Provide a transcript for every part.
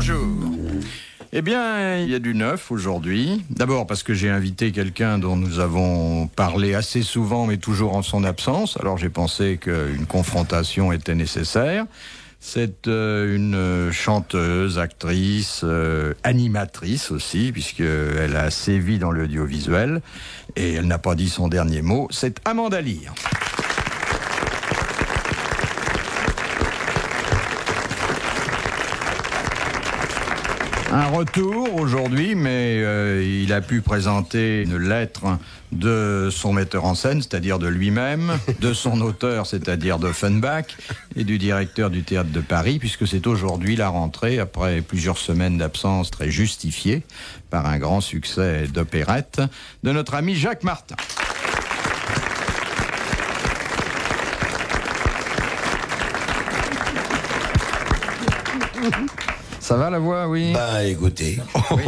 bonjour. Eh bien, il y a du neuf aujourd'hui. D'abord parce que j'ai invité quelqu'un dont nous avons parlé assez souvent, mais toujours en son absence. Alors j'ai pensé qu'une confrontation était nécessaire. C'est une chanteuse, actrice, animatrice aussi, puisqu'elle a sévi dans l'audiovisuel. Et elle n'a pas dit son dernier mot. C'est Amanda Lear. Un retour aujourd'hui, mais il a pu présenter une lettre de son metteur en scène, c'est-à-dire de lui-même, de son auteur, c'est-à-dire d'Offenbach, et du directeur du Théâtre de Paris, puisque c'est aujourd'hui la rentrée, après plusieurs semaines d'absence très justifiée par un grand succès d'opérette, de notre ami Jacques Martin. Ça va la voix, oui? Bah écoutez. Oui.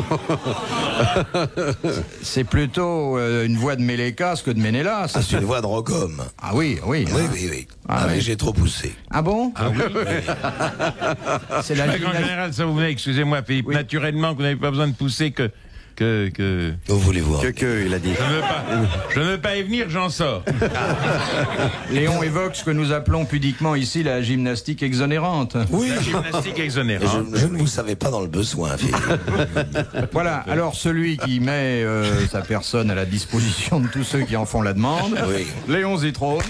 C'est plutôt une voix de Mélékas que de Ménélas. Ah, c'est une voix de Rocom. Ah oui, oui. Oui. Ah, mais oui. j'ai trop poussé. Ah bon? Ah oui. C'est la En général, ça vous venait, excusez-moi Philippe, Oui. naturellement que vous n'avez pas besoin de pousser que... Vous voulez voir? il a dit. Je ne veux pas y venir, j'en sors. Léon évoque ce que nous appelons pudiquement ici la gymnastique exonérante. Oui. La gymnastique exonérante. Je ne vous savais pas dans le besoin, Philippe. Voilà, alors celui qui met sa personne à la disposition de tous ceux qui en font la demande, Oui. Léon Zitrone.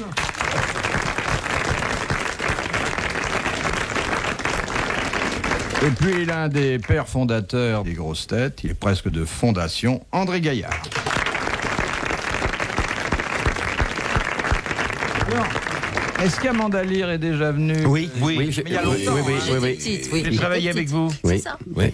Et puis l'un des pères fondateurs des grosses têtes, il est presque de fondation, André Gaillard. Alors, est-ce qu'Amanda Lear est déjà venue? Oui. Mais il y a longtemps. J'ai travaillé avec vous. Oui. ça. Oui.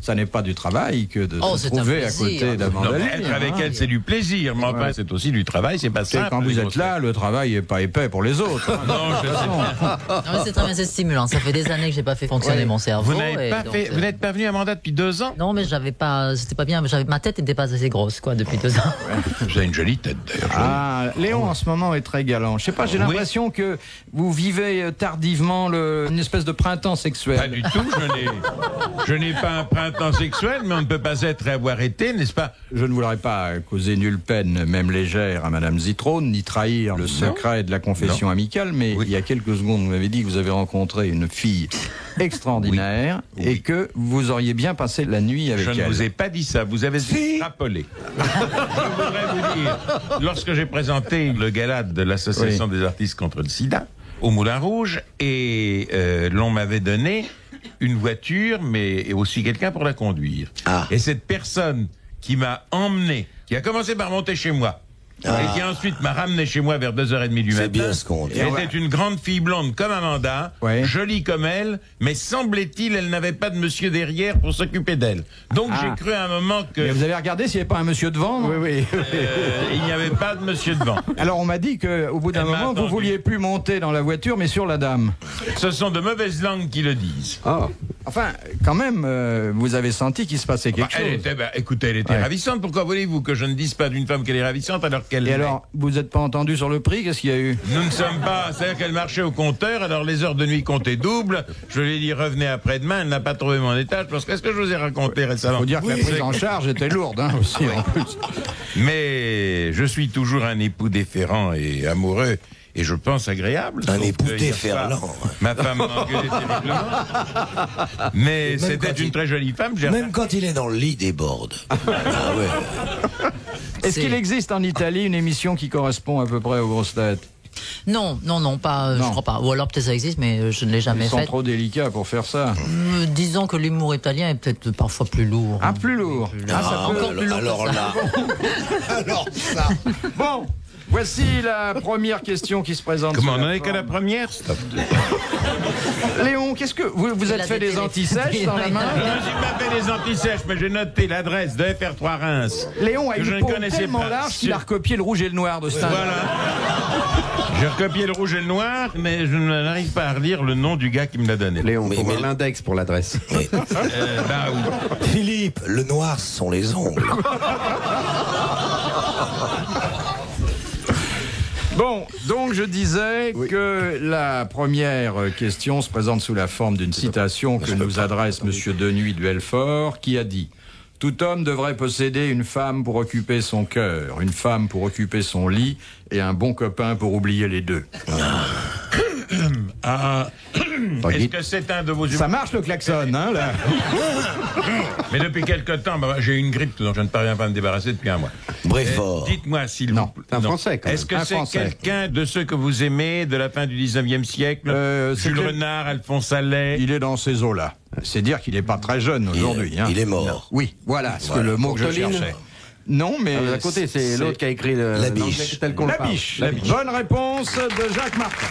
Ça n'est pas du travail que de Oh, se c'est un trouver à plaisir. côté d'Amanda Non, mais Lear. être avec hein. elle, c'est du plaisir. Mais enfin, c'est aussi du travail, c'est pas Et simple. quand vous êtes là, le travail n'est pas épais pour les autres. hein. Non, je sais pas. Non, mais c'est très bien, c'est stimulant. Ça fait des années que j'ai pas fait fonctionner mon cerveau. Vous n'avez et pas donc, fait, vous n'êtes pas venu à Amanda depuis 2 ans? Non, mais j'avais pas, c'était pas bien. Ma tête n'était pas assez grosse, quoi, depuis 2 ans. Vous avez une jolie tête, d'ailleurs. Ah, Léon en ce moment est très galant. Je sais pas, j'ai l'impression que vous vivez tardivement une espèce de printemps Pas sexuel. du tout, je n'ai pas un printemps sexuel, mais on ne peut pas être et avoir été, n'est-ce pas? Je ne voudrais pas causer nulle peine, même légère, à Madame Zitrone, ni trahir le secret de la confession amicale, mais il y a quelques secondes, vous m'avez dit que vous avez rencontré une fille extraordinaire et que vous auriez bien passé la nuit avec Je elle. ne vous ai pas dit ça, vous avez extrapolé. Je voudrais vous dire, lorsque j'ai présenté le gala de l'Association des artistes contre le sida, au Moulin Rouge, et l'on m'avait donné une voiture, mais aussi quelqu'un pour la conduire. Ah. Et cette personne qui m'a emmené, qui a commencé par monter chez moi, et qui ensuite m'a ramené chez moi vers 2h30 du matin. C'est bien ce qu'on dit. C'était une grande fille blonde comme Amanda, Ouais. jolie comme elle, mais semblait-il, elle n'avait pas de monsieur derrière pour s'occuper d'elle. Donc Ah. j'ai cru à un moment que Mais vous avez regardé s'il n'y avait pas un monsieur devant? Non oui. il n'y avait pas de monsieur devant. Alors on m'a dit qu'au bout d'un Elle m'a moment, vous attendu. vouliez plus monter dans la voiture, mais sur la dame. Ce sont de mauvaises langues qui le disent. Ah. Enfin, quand même, vous avez senti qu'il se passait quelque Elle chose. était, écoutez, elle était Ouais. ravissante. Pourquoi voulez-vous que je ne dise pas d'une femme qu'elle est ravissante alors qu'elle Et l'est? alors, vous n'êtes pas entendu sur le prix? Qu'est-ce qu'il y a eu? Nous ne sommes pas... C'est-à-dire qu'elle marchait au compteur, alors les heures de nuit comptaient double. Je lui ai dit, revenez après-demain, elle n'a pas trouvé mon étage, parce qu'est-ce que je vous ai raconté récemment? Faut dire que la prise en charge était lourde, hein, aussi, en plus. Mais je suis toujours un époux déférent et amoureux, et je pense agréable. Un sauf époux que hier soir, déferlant. Ma femme m'a engueulé terriblement. Mais c'était quand une il- très jolie femme. Même quand il est dans le lit, il déborde. Ah ouais. Est-ce qu'il existe en Italie une émission qui correspond à peu près aux grosses têtes? Non, pas, Non. je crois pas. Ou alors peut-être ça existe, mais je ne l'ai jamais Ils sont fait. trop délicats pour faire ça. Disons que l'humour italien est peut-être parfois plus lourd. Ah, plus lourd. Ah, ça peut- Encore plus lourd Alors que ça. là. Alors ça. Bon, voici la première question qui se présente. Comment, sous on la n'en est qu'à la forme. première? Stop. Léon, qu'est-ce que vous êtes a fait des des antisèches dans la main? Je ne suis pas fait des antisèches, mais j'ai noté l'adresse de FR3 Reims. Léon a que je une ne peau connaissais tellement pas. large qu'il a recopié le rouge et le noir de Stendhal. Voilà. J'ai recopié le rouge et le noir, mais je n'arrive pas à relire le nom du gars qui me l'a donné. Léon, Mais- faut voir mais- l'index pour l'adresse. Mais- Bah oui. Philippe, le noir, ce sont les ongles. Bon, donc je disais que la première question se présente sous la forme d'une citation que nous adresse Monsieur Denuy du Helfort, qui a dit « Tout homme devrait posséder une femme pour occuper son cœur, une femme pour occuper son lit et un bon copain pour oublier les deux. » Est-ce que c'est un de vos... Ça marche le klaxon, hein, là. Mais depuis quelque temps, j'ai une grippe dont je ne parviens pas à me débarrasser depuis un mois. Bréfort. Dites-moi s'il Non, vous plaît. c'est un Français, quand même. Est-ce que Un c'est Français. quelqu'un de ceux que vous aimez de la fin du 19e siècle Jules c'était- Renard, Alphonse Allais. Il est dans ces eaux-là. C'est dire qu'il n'est pas très jeune aujourd'hui. Hein. Il est mort. Oui, voilà, c'est Voilà. le mot que je Courteline. cherchais. Non, mais... À côté, c'est l'autre qui a écrit La biche. l'anglais tel qu'on le La parle. biche. Bonne réponse de Jacques Martin.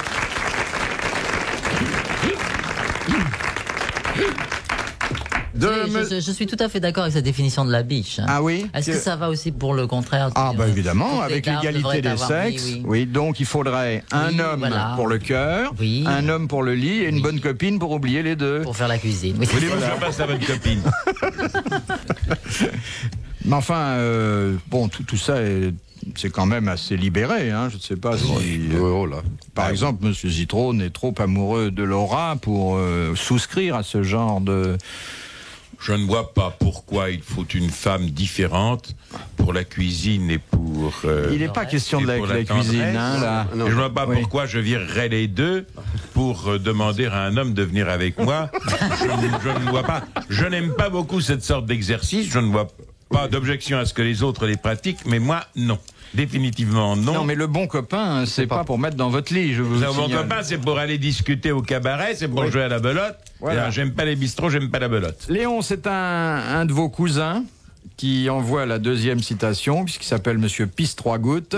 Je suis tout à fait d'accord avec cette définition de la biche. Hein. Ah oui. Est-ce que ça va aussi pour le contraire? Ah bah C'est-à-dire, évidemment, toutes les avec gardes l'égalité devraient des avoir- sexes. oui, oui. Oui, donc il faudrait un homme voilà. pour le cœur, Oui. un homme pour le lit et une Oui. bonne copine pour oublier les deux. Pour faire la cuisine. Oui, c'est Voulez-vous que ça. je passe à votre copine? Mais enfin, bon, tout ça c'est quand même assez libéré. Hein. Je ne sais pas si, Oh là. par exemple, M. Zitrone est trop amoureux de Laura pour souscrire à ce genre de... Je ne vois pas pourquoi il faut une femme différente pour la cuisine et pour... Il n'est pas question de et la pour cuisine, tendresse. hein, là. Et je ne vois pas Oui. pourquoi je virerais les deux pour demander à un homme de venir avec moi. Je ne vois pas. Je n'aime pas beaucoup cette sorte d'exercice. Je ne vois pas d'objection à ce que les autres les pratiquent, mais moi, non. Définitivement non. Non, mais le bon copain, c'est pas pour mettre dans votre lit, je vous Vous avez mon signale. copain, c'est pour aller discuter au cabaret, c'est pour jouer à la belote. Voilà. Et j'aime pas les bistrots, j'aime pas la belote. Léon, c'est un de vos cousins qui envoie la deuxième citation, puisqu'il s'appelle Monsieur Pisse 3 gouttes.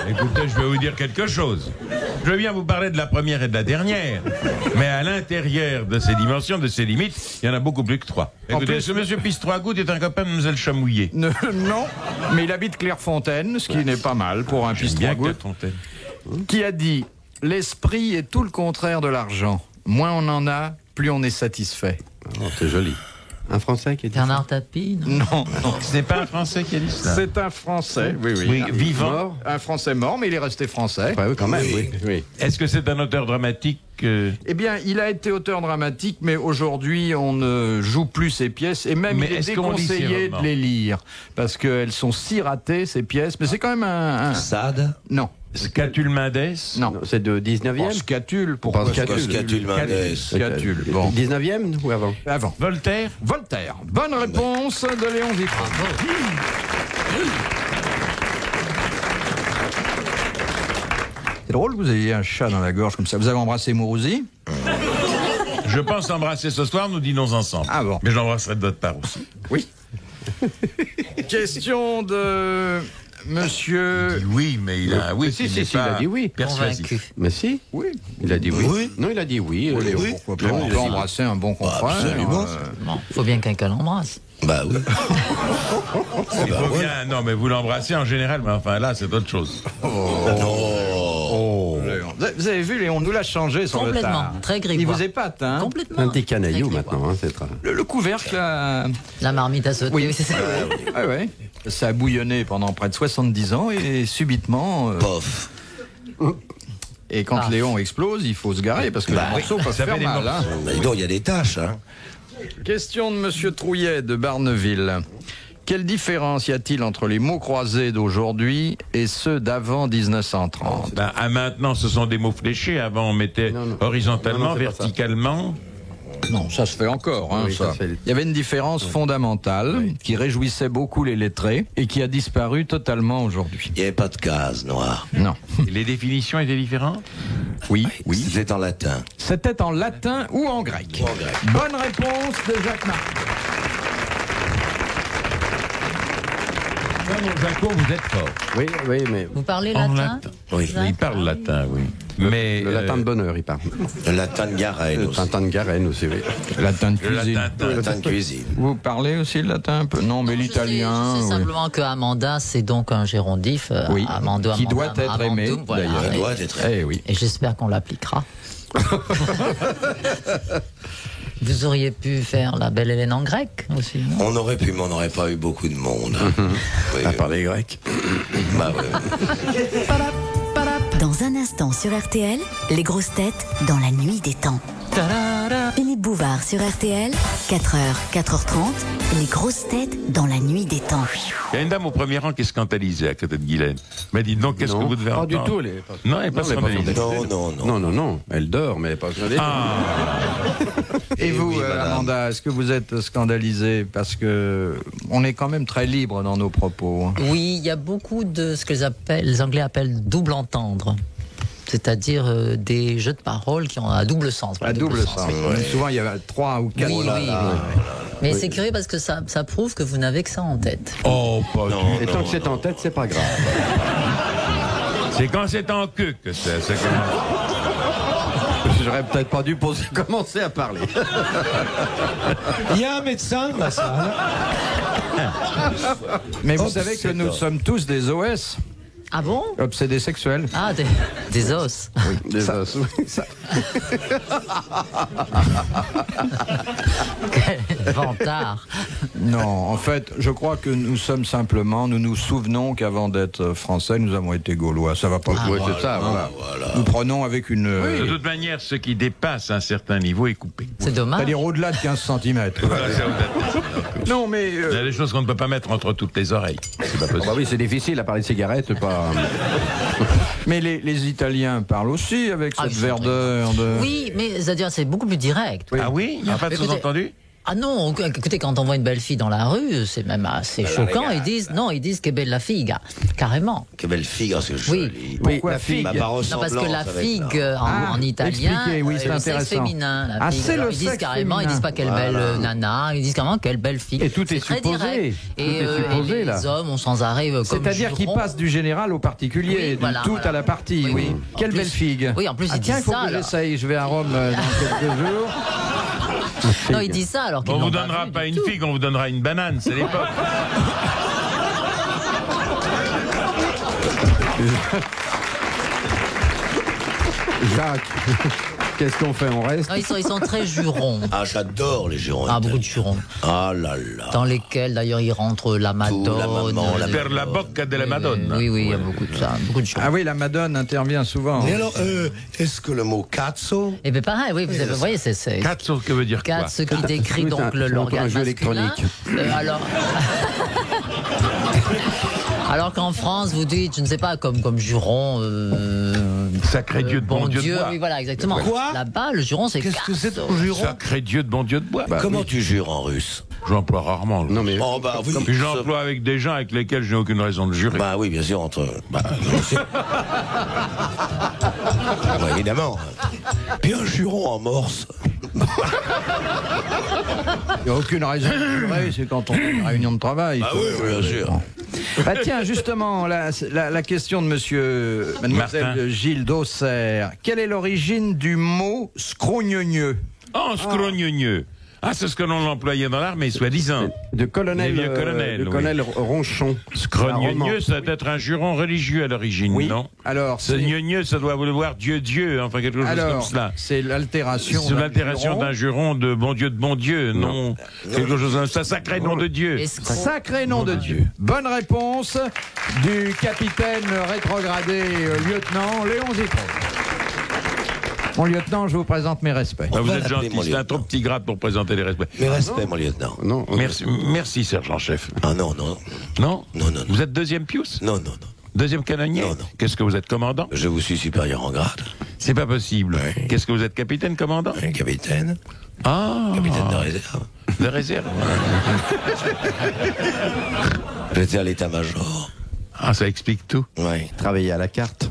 Écoutez, je vais vous dire quelque chose. Je veux bien vous parler de la première et de la dernière, mais à l'intérieur de ces dimensions, de ces limites, il y en a beaucoup plus que trois. En Écoutez, plus- ce monsieur Pisse 3 gouttes est un copain de Mlle Chamouillet. Non, mais il habite Clairefontaine, ce qui n'est pas mal pour un Pisse 3 Bien gouttes, Clairefontaine. qui a dit « L'esprit est tout le contraire de l'argent. Moins on en a, plus on est satisfait. Oh, c'est joli. Un Français qui est Bernard Tapie, non » Non, Ce n'est pas un Français qui a dit ça. c'est un Français, oui. Oui, vivant. mort. Un Français mort, mais il est resté français. Ouais, oui, quand même, oui. Est-ce que c'est un auteur dramatique Eh bien, il a été auteur dramatique, mais aujourd'hui, on ne joue plus ses pièces, et même Mais il est est-ce qu'on lit ses déconseillé romans de les lire, parce qu'elles sont si ratées, ces pièces. Mais c'est quand même un... Sade. Non. Scatule Mendès? Non. Non, c'est de 19e. Scatule, pourquoi Scatule Mendès. Scatule, bon. 19e ou avant? Avant. Voltaire? Voltaire. Bonne réponse de Léon Zitrone. C'est drôle que vous ayez un chat dans la gorge comme ça. Vous avez embrassé Mourouzi? Je pense embrasser ce soir, nous dînons ensemble. Ah bon. Mais je l'embrasserai de votre part aussi. Oui. Question de Monsieur... Oui, mais il a un oui. Si, qui si, n'est si, il a pas dit oui. Persuasif. Convaincu. Mais si, Oui. il a dit oui. Oui. Non, il a dit oui. Oui, Léon. pourquoi pas. On peut embrasser un bon confrère. Absolument. Bon, faut bien que quelqu'un l'embrasse. Bah oui. Il faut bien, non, mais vous l'embrassez en général, mais enfin là, c'est autre chose. Léon. Vous avez vu, Léon, nous l'a changé sur le Complètement. tard. Très Il grivois. vous épate, hein? Complètement. Un petit canaillou Très maintenant, hein, c'est très... Le couvercle, là... La marmite à sauter. Oui, c'est ça. Ah ouais. Ça a bouillonné pendant près de 70 ans et subitement... Pof. Et quand Ah. Léon explose, il faut se garer parce que les morceaux peuvent ça faire fait des mal. Hein. Bah, dis donc, il y a des tâches, hein. Question de Monsieur Trouillet de Barneville. Quelle différence y a-t-il entre les mots croisés d'aujourd'hui et ceux d'avant 1930? Ben, à maintenant, ce sont des mots fléchés. Avant, on mettait Non. horizontalement, Non, c'est pas ça. verticalement. Non, ça se fait encore. Hein, Oui, ça. ça se fait. Il y avait une différence fondamentale qui réjouissait beaucoup les lettrés et qui a disparu totalement aujourd'hui. Il n'y avait pas de case noire. Non. Les définitions étaient différentes? Oui. C'était en latin. C'était en latin ou en grec. Ou en grec. Bonne réponse de Jacques Martin. Mon Jaco, vous êtes fort. Oui, oui, mais Vous parlez En latin? latin. Oui. Jacques Il parle latin, oui. Mais le latin de bonheur, il parle. Le latin de Garenne Le aussi. latin de Garenne aussi, oui. Latin de le cuisine. latin. Le latin de cuisine. Vous parlez aussi le latin un peu? Non, mais Je l'italien. sais oui. simplement que Amanda, c'est donc un gérondif. Oui, Amando, qui doit Amanda, être aimé, Amandum, voilà. d'ailleurs. Il doit être. Eh oui. Et j'espère qu'on l'appliquera. Vous auriez pu faire la belle Hélène en grec aussi, non? On aurait pu, mais on n'aurait pas eu beaucoup de monde. Oui, À part les Grecs. bah ouais. Dans un instant sur RTL, les grosses têtes dans la nuit des temps. Philippe Bouvard sur RTL, 4h, 4h30, les grosses têtes dans la nuit des temps. Il y a une dame au premier rang qui est scandalisée à côté de Guylaine. Mais dites donc, qu'est-ce que vous devez entendre? Pas du tout, elle est pas... Non, elle n'est pas scandalisée. Non. Elle dort, mais elle n'est pas scandalisée. Et vous, oui, madame. Amanda, est-ce que vous êtes scandalisée? Parce que on est quand même très libre dans nos propos. Hein. Oui, il y a beaucoup de ce que les Anglais appellent double entendre. C'est-à-dire des jeux de paroles qui ont un double sens. À double sens. Oui. Souvent, il y a 3 ou 4. Oui. Mais c'est curieux parce que ça prouve que vous n'avez que ça en tête. Oh, pas du Et tant que c'est en tête, c'est pas grave. C'est quand c'est en queue que ça commence. J'aurais peut-être pas dû commencer à parler. Il y a un médecin dans la salle. Mais vous savez que nous sommes tous des OS, Ah bon? obsédés sexuels. Ah, des os. Des os, oui. Quel vantard. Non, en fait, je crois que nous sommes simplement, nous nous souvenons qu'avant d'être français, nous avons été gaulois. Ça va pas plus Oui, loin. c'est ça, voilà. Nous prenons avec une... De toute manière, ce qui dépasse un certain niveau est coupé. C'est dommage. c'est-à-dire au-delà de 15 cm. Non, mais... Il y a des choses qu'on ne peut pas mettre entre toutes les oreilles. C'est pas possible. Bah oui, c'est difficile à parler de cigarettes, pas... Mais les Italiens parlent aussi avec Ah, cette ils sont verdeur de... Oui, mais c'est-à-dire c'est beaucoup plus direct. Ah oui? Il n'y a pas de Écoutez, sous-entendu? Ah non, écoutez, quand on voit une belle fille dans la rue, c'est même assez choquant. Ils disent que belle la figue, carrément. Que belle figue, c'est joli. Pourquoi la figue? Bah, par Non, parce que la ressemblance avec figue en italien, expliquez, oui, c'est le sexe intéressant. féminin. La Ah, figue. c'est Alors, le ils disent sexe carrément, féminin. ils disent pas quelle belle nana, ils disent carrément quelle belle fille. Et tout est très supposé. direct. Tout Et, est supposé, et là. les hommes ont sans arrêt comme C'est-à-dire qu'ils juron. passent du général au particulier, Oui, du voilà, tout voilà. à la partie, Oui, oui. oui. Quelle En plus- belle figue. Oui, en plus, ils tiens, il disent faut ça, que alors. j'essaye, je vais à Rome dans quelques jours. Non, ils disent ça alors qu'ils On n'ont vous donnera vu pas du une tout. figue, on vous donnera une banane, c'est l'époque. Jacques, qu'est-ce qu'on fait? On reste? Non, ils sont très jurons. Ah, j'adore les jurons. Ah, beaucoup de jurons. Ah là là. Dans lesquels d'ailleurs il rentre la Madone. la maman, la Per la bocca della Madonna. Oui, il y a beaucoup de ça, beaucoup de jurons. Ah oui, la Madone intervient souvent. Mais alors, est-ce que le mot cazzo Et bien pareil, oui, vous voyez, c'est Cazzo, que veut dire quoi? quatre, ce qui décrit Oui, donc c'est un l'organe jeu masculin. électronique. Alors, alors qu'en France, vous dites, je ne sais pas, comme juron. Sacré Dieu de bon Dieu de bois. Oui, voilà, exactement. Quoi Là-bas, le juron, c'est Qu'est-ce que c'est cazzo. ton juron Sacré Dieu de bon Dieu de bois. Comment tu jures en russe? J'emploie rarement. Non, mais... Oh bah oui. Puis j'emploie avec des gens avec lesquels je n'ai aucune raison de jurer. Bah oui, bien sûr, entre... Bah, bah, évidemment. Puis un juron en morse. Il n'y a aucune raison de jurer, c'est quand on est en réunion de travail. Ah oui, bien sûr. Bah tiens, justement, la question de mademoiselle Martin. Gilles d'Auxerre. Quelle est l'origine du mot scrogneux? Oh, scrogneux. Ah, c'est ce que l'on employait dans l'armée, soi-disant. De colonel, Les vieux colonels, de oui. colonel Ronchon. Scrogneux, ça doit être un juron religieux à l'origine, Oui. non? Alors, Ce gneugneux, ça doit vouloir Dieu, enfin quelque chose comme alors, cela. c'est l'altération. C'est d'un l'altération juron. d'un juron de bon Dieu, non. Quelque chose comme ça, sacré nom de Dieu. Escroc. Sacré nom de Dieu. Bonne réponse du capitaine rétrogradé lieutenant Léon Zitrone. Mon lieutenant, je vous présente mes respects. Bah, vous va êtes l'appeler, gentil, mon c'est un lieutenant. trop petit grade pour présenter les respects. Mais respect, mon lieutenant. Non, Merci, sergent-chef. Ah non, non. Non? Non, non, non. Vous êtes deuxième pius? Non, non, non. Deuxième canonnier? Non, non. Qu'est-ce que vous êtes, commandant? Je vous suis supérieur en grade. C'est pas possible. Ouais. Qu'est-ce que vous êtes, capitaine, commandant? Un capitaine. Ah! Capitaine de réserve. De réserve. J'étais à l'état-major. Ah, ça explique tout. Oui. travailler à la carte.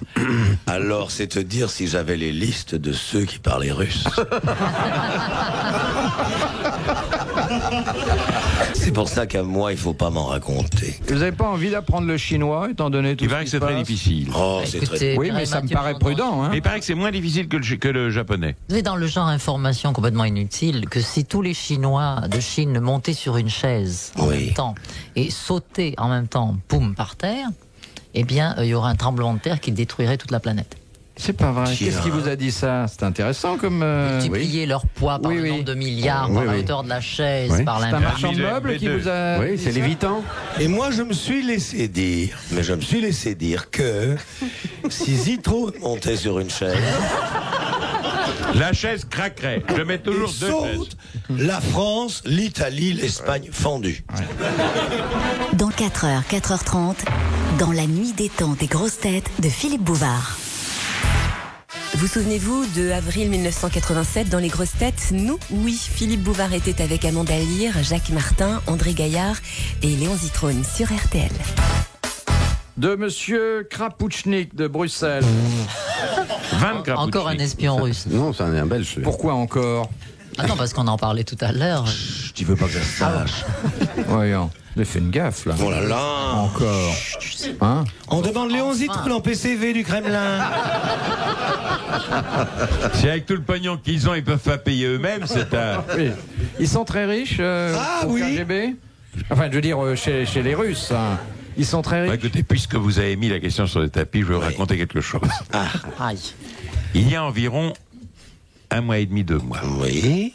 Alors, c'est te dire si j'avais les listes de ceux qui parlaient russe. C'est pour ça qu'à moi, il faut pas m'en raconter. Vous n'avez pas envie d'apprendre le chinois, étant donné tout Il ce paraît qui que c'est se très passe? difficile. Oh, c'est très... Écoutez, Oui, mais Mireille ça me Mathieu, paraît Jean-Jean. prudent. Hein. Mais il paraît que c'est moins difficile que le japonais. Vous êtes dans le genre information complètement inutile que si tous les Chinois de Chine montaient sur une chaise en Oui. même temps et sautaient en même temps, boum, par terre, eh bien, il y aurait un tremblement de terre qui détruirait toute la planète. C'est pas vrai. Qui Qu'est-ce a- qui vous a dit ça? C'est intéressant comme... Multiplier leur poids par le nombre de milliards, par la hauteur de la chaise, par C'est un l'impact. marchand de meubles qui vous a... Oui, c'est l'évitant. Et moi, je me suis laissé dire, que si Zitro montait sur une chaise, La chaise craquerait. Je mets toujours il deux chaises. saute la France, l'Italie, l'Espagne fondue. Dans 4h, 4h30, dans la nuit des temps des grosses têtes de Philippe Bouvard. Vous souvenez-vous de avril 1987 dans les grosses têtes? Nous, oui. Philippe Bouvard était avec Amanda Lear, Jacques Martin, André Gaillard et Léon Zitrone sur RTL. De Monsieur Krapouchnik de Bruxelles. Encore un espion russe. Non, c'est un belge. Pourquoi encore? Ah non, parce qu'on en parlait tout à l'heure. Tu veux pas que je sache? Voyons, j'ai fait une gaffe là. Oh là là. Encore. Hein? On demande Léon Zitrone en PCV du Kremlin. Si avec tout le pognon qu'ils ont, ils peuvent pas payer eux-mêmes, c'est un... Oui. Ils sont très riches Ah, au oui. KGB. Enfin, je veux dire, chez les Russes. Hein. Ils sont très Bah, riches. écoutez, puisque vous avez mis la question sur le tapis, je vais vous raconter quelque chose. Aïe. Il y a environ 1 mois et demi, 2 mois, Oui.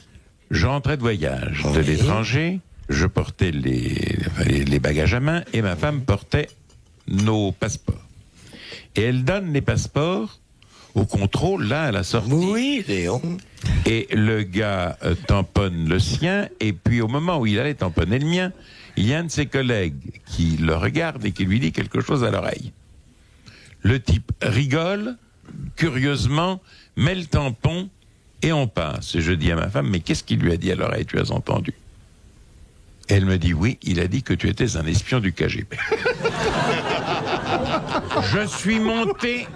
je rentrais de voyage de l'étranger, je portais les bagages à main et ma femme portait nos passeports. Et elle donne les passeports au contrôle, là, à la sortie. Oui, Léon. Et le gars tamponne le sien, et puis au moment où il allait tamponner le mien, il y a un de ses collègues qui le regarde et qui lui dit quelque chose à l'oreille. Le type rigole, curieusement, met le tampon, et on passe. Et je dis à ma femme, mais qu'est-ce qu'il lui a dit à l'oreille, tu as entendu? Elle me dit, oui, il a dit que tu étais un espion du KGB. Je suis monté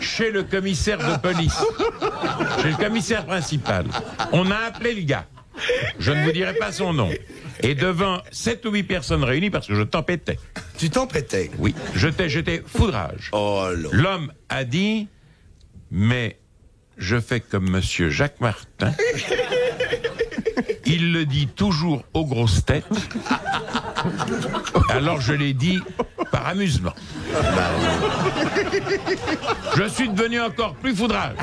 chez le commissaire de police, chez le commissaire principal. On a appelé le gars. Je ne vous dirai pas son nom. Et devant 7 ou 8 personnes réunies, parce que je tempêtais. Tu t'empêtais. Oui, j'étais foudrage. Oh là. L'homme a dit, mais je fais comme monsieur Jacques Martin. Il le dit toujours aux grosses têtes. Alors je l'ai dit par amusement. Je suis devenu encore plus foudrage.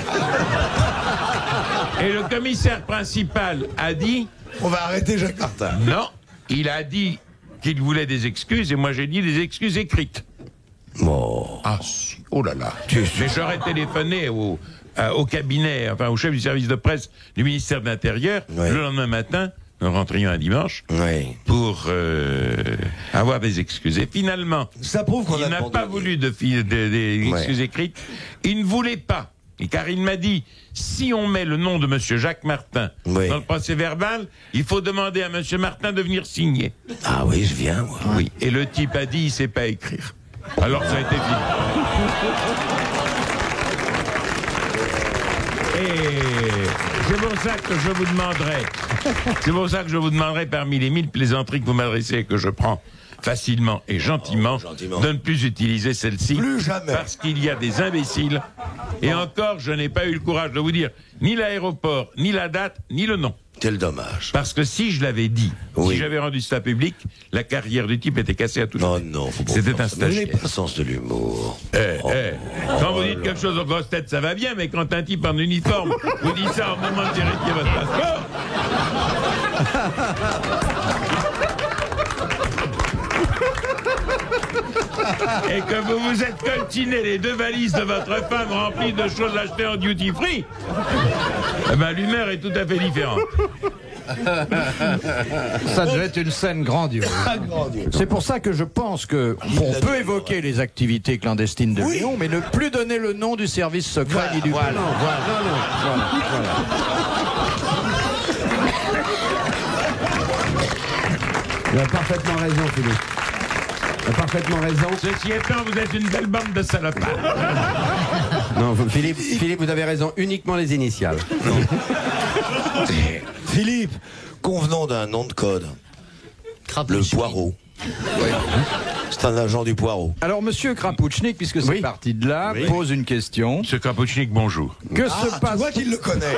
Et le commissaire principal a dit... On va arrêter Jacques Martin. Non, il a dit qu'il voulait des excuses et moi j'ai dit des excuses écrites. Bon. Ah si, oh là là. Mais j'aurais téléphoné au cabinet, enfin au chef du service de presse du ministère de l'Intérieur le lendemain matin, nous rentrions un dimanche, pour avoir des excuses. Et finalement, ça prouve qu'on il n'a pas voulu des excuses écrites. Il ne voulait pas. Et car il m'a dit, si on met le nom de monsieur Jacques Martin dans le procès verbal, il faut demander à monsieur Martin de venir signer. Ah oui, je viens, moi. Oui. Et le type a dit, il sait pas écrire. Alors ça a été fini. Et c'est pour ça que je vous demanderai, parmi les 1000 plaisanteries que vous m'adressez et que je prends facilement et gentiment, de ne plus utiliser celle-ci. Plus jamais. Parce qu'il y a des imbéciles. Et encore, je n'ai pas eu le courage de vous dire ni l'aéroport, ni la date, ni le nom. Quel dommage. Parce que si je l'avais dit, si j'avais rendu cela public, la carrière du type était cassée à tout jamais. Non, faut pas. C'était un stagiaire. Vous n'avez pas le sens de l'humour. Quand vous dites quelque chose aux grosses têtes, ça va bien, mais quand un type en uniforme vous dit ça au moment de vérifier votre passeport... et que vous vous êtes coltiné les 2 valises de votre femme remplies de choses achetées en duty free, eh ben l'humeur est tout à fait différente. Ça devait être une scène grandiose. C'est pour ça que je pense que on peut évoquer les activités clandestines de Léon, mais ne plus donner le nom du service secret ni du Voilà. Tu as parfaitement raison, Philippe. Tu as parfaitement raison. Ceci étant, vous êtes une belle bande de salopards. Non, Philippe, vous avez raison. Uniquement les initiales. Philippe, convenons d'un nom de code. Le poireau. C'est un agent du poireau. Alors, monsieur Krapouchnik, puisque c'est parti de là, pose une question. Monsieur Krapouchnik, bonjour. Que se passe... Tu vois qu'il le connaît.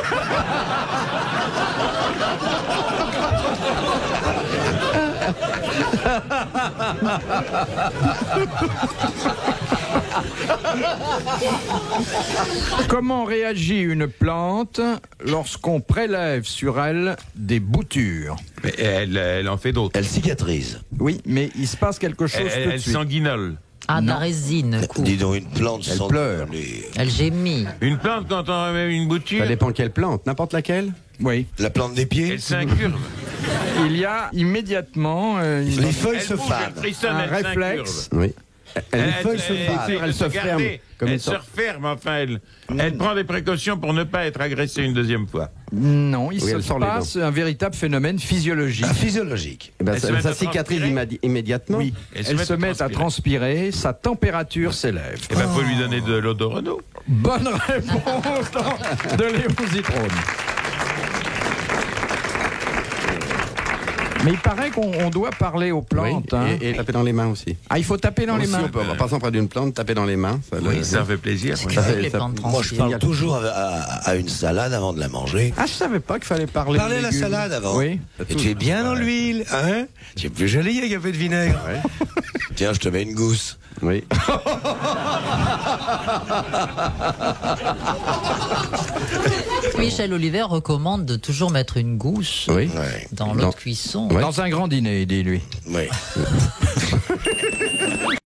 Comment réagit une plante lorsqu'on prélève sur elle des boutures? Mais elle en fait d'autres. Elle cicatrise. Oui, mais il se passe quelque chose tout de Elle suite. sanguinole. Ah, de la résine. Dis donc, une plante Elle sans pleure. Elle gémit. Une plante, quand on remet une bouture, Ça dépend quelle plante, n'importe laquelle. Oui. La plante des pieds. elle s'incurve. Il y a immédiatement Les feuilles Elle se bouge, fanent. elle frissonne, un elle réflexe. s'incurve. Oui. Les feuilles se essaie fanent, de elles se ferment. garder. Comme Elle une se sorte. referme, enfin, elle prend des précautions pour ne pas être agressée une deuxième fois. Non, il Oui, elle se sort les passe un véritable phénomène physiologique. Physiologique. Eh ben, Elle se ça, met ça à cicatrise transpirer. immédiatement. Oui, elle se met à transpirer, sa température s'élève. Eh ben, faut lui donner de l'eau de Renault. Bonne réponse de Léon Zitrone. Mais il paraît qu'on doit parler aux Oui, plantes. Hein. et taper dans les mains aussi. Ah, il faut taper dans les Aussi, mains. on peut, en passant près d'une plante, taper dans les mains. Ça, Oui, ça fait plaisir. oui. ça fait- Les ça- plantes Moi, je transpirent. parle toujours à une salade avant de la manger. Ah, je savais pas qu'il fallait parler. Parlez de à la légumes. salade avant. Oui. Et tu es bien dans l'huile, hein? Tu es plus joli avec un peu de vinaigre. Tiens, je te mets une gousse. Oui. Michel Oliver recommande de toujours mettre une gousse Oui. Ouais, dans l'eau de cuisson. Ouais. Dans un grand dîner, dit lui. ouais.